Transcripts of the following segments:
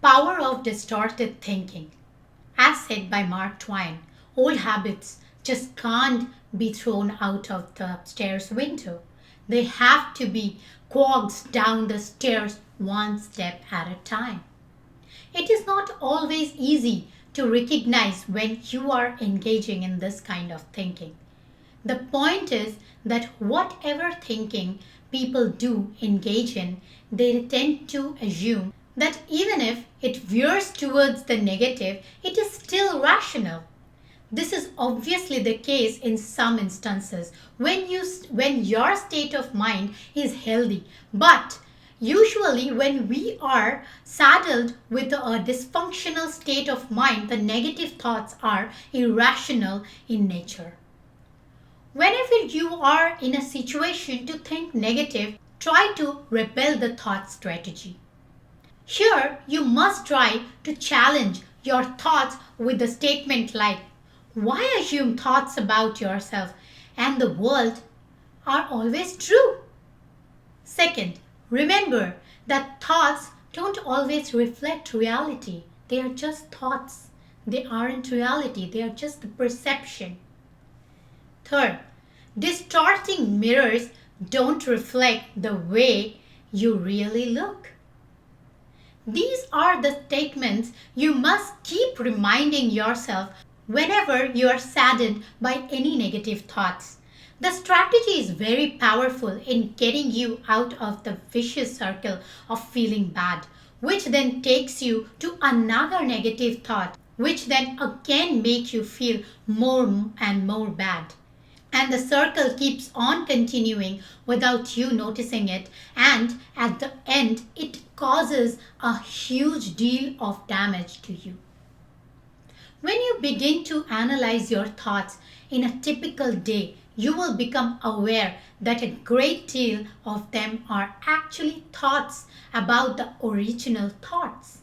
Power of distorted thinking. As said by Mark Twain, old habits just can't be thrown out of the upstairs window. They have to be coaxed down the stairs one step at a time. It is not always easy to recognize when you are engaging in this kind of thinking. The point is that whatever thinking people do engage in, they tend to assume that even if it veers towards the negative, it is still rational. This is obviously the case in some instances when your state of mind is healthy, but usually when we are saddled with a dysfunctional state of mind, the negative thoughts are irrational in nature. Whenever you are in a situation to think negative, try to repel the thought strategy. Here, you must try to challenge your thoughts with a statement like, why assume thoughts about yourself and the world are always true? Second, remember that thoughts don't always reflect reality. They are just thoughts. They aren't reality. They are just the perception. Third, distorting mirrors don't reflect the way you really look. These are the statements you must keep reminding yourself whenever you are saddened by any negative thoughts. The strategy is very powerful in getting you out of the vicious circle of feeling bad, which then takes you to another negative thought, which then again make you feel more and more bad. And the circle keeps on continuing without you noticing it, and at the end, it causes a huge deal of damage to you. When you begin to analyze your thoughts in a typical day, you will become aware that a great deal of them are actually thoughts about the original thoughts.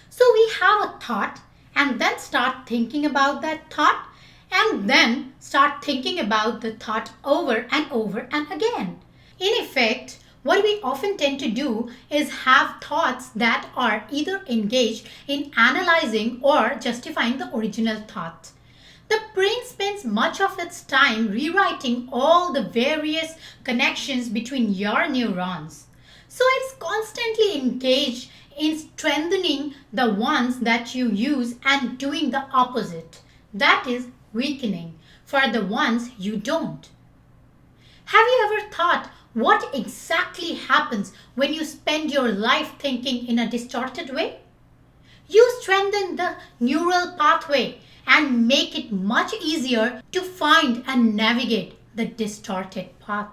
So we have a thought and then start thinking about that thought and then start thinking about the thought over and over and again. In effect, what we often tend to do is have thoughts that are either engaged in analyzing or justifying the original thought. The brain spends much of its time rewriting all the various connections between your neurons. So it's constantly engaged in strengthening the ones that you use and doing the opposite. That is weakening for the ones you don't. Have you ever thought what exactly happens when you spend your life thinking in a distorted way? You strengthen the neural pathway and make it much easier to find and navigate the distorted path.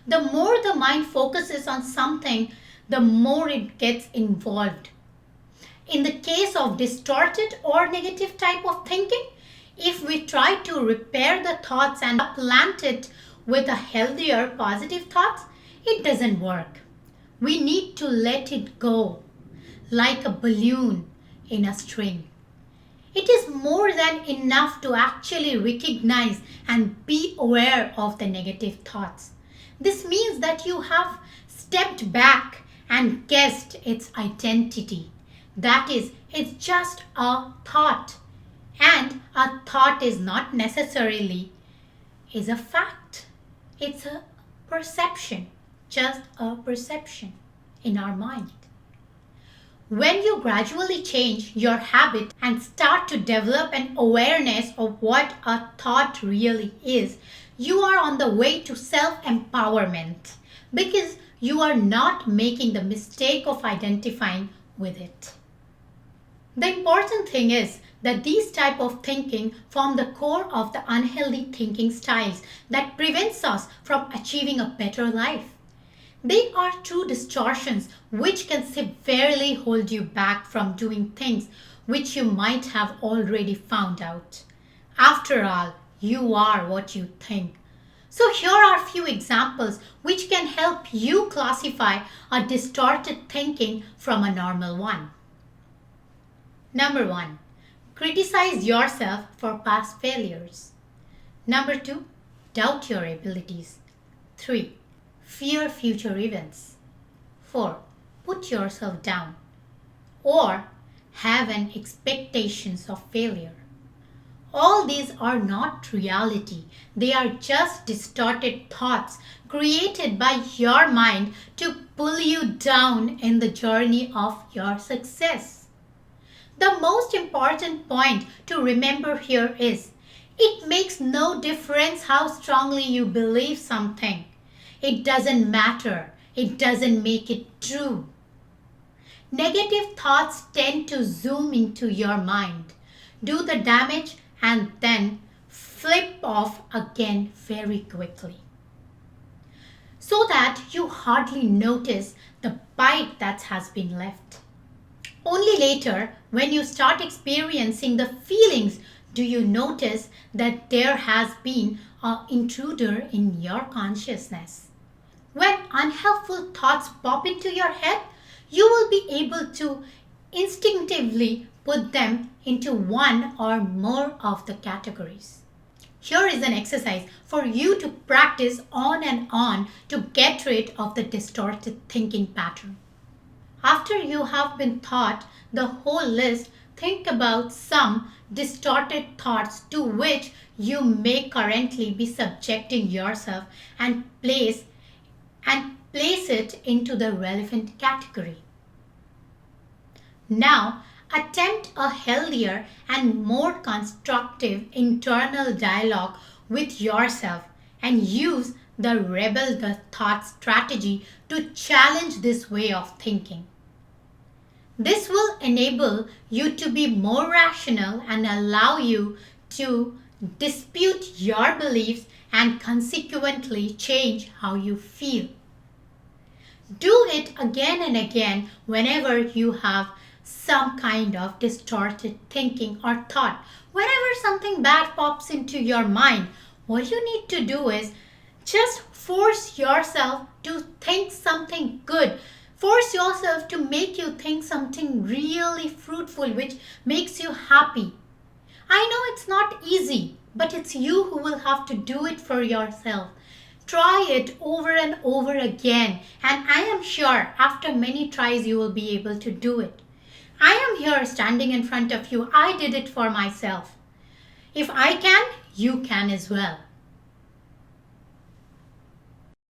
The more the mind focuses on something, the more it gets involved. In the case of distorted or negative type of thinking, if we try to repair the thoughts and plant it with a healthier positive thoughts, it doesn't work. We need to let it go like a balloon in a string. It is more than enough to actually recognize and be aware of the negative thoughts. This means that you have stepped back and guessed its identity. That is, it's just a thought. And a thought is not necessarily is a fact. It's a perception, just a perception in our mind. When you gradually change your habit and start to develop an awareness of what a thought really is, you are on the way to self-empowerment because you are not making the mistake of identifying with it. The important thing is that these type of thinking form the core of the unhealthy thinking styles that prevents us from achieving a better life. They are true distortions which can severely hold you back from doing things which you might have already found out. After all, you are what you think. So here are a few examples which can help you classify a distorted thinking from a normal one. Number 1. Criticize yourself for past failures. Number 2. Doubt your abilities. 3. Fear future events. 4. Put yourself down. or have an expectations of failure. All these are not reality. They are just distorted thoughts created by your mind to pull you down in the journey of your success. The most important point to remember here is it makes no difference how strongly you believe something. It doesn't matter. It doesn't make it true. Negative thoughts tend to zoom into your mind, do the damage, and then flip off again very quickly. So that you hardly notice the bite that has been left. Only later, when you start experiencing the feelings, do you notice that there has been an intruder in your consciousness. When unhelpful thoughts pop into your head, you will be able to instinctively put them into one or more of the categories. Here is an exercise for you to practice on and on to get rid of the distorted thinking pattern. After you have been taught the whole list, think about some distorted thoughts to which you may currently be subjecting yourself and place it into the relevant category. Now, attempt a healthier and more constructive internal dialogue with yourself and use the rebel the thought strategy to challenge this way of thinking. This will enable you to be more rational and allow you to dispute your beliefs and consequently change how you feel. Do it again and again whenever you have some kind of distorted thinking or thought. Whenever something bad pops into your mind, what you need to do is just force yourself to think something good. Force yourself to make you think something really fruitful which makes you happy. I know it's not easy, but it's you who will have to do it for yourself. Try it over and over again, and I am sure after many tries you will be able to do it. I am here standing in front of you. I did it for myself. If I can, you can as well.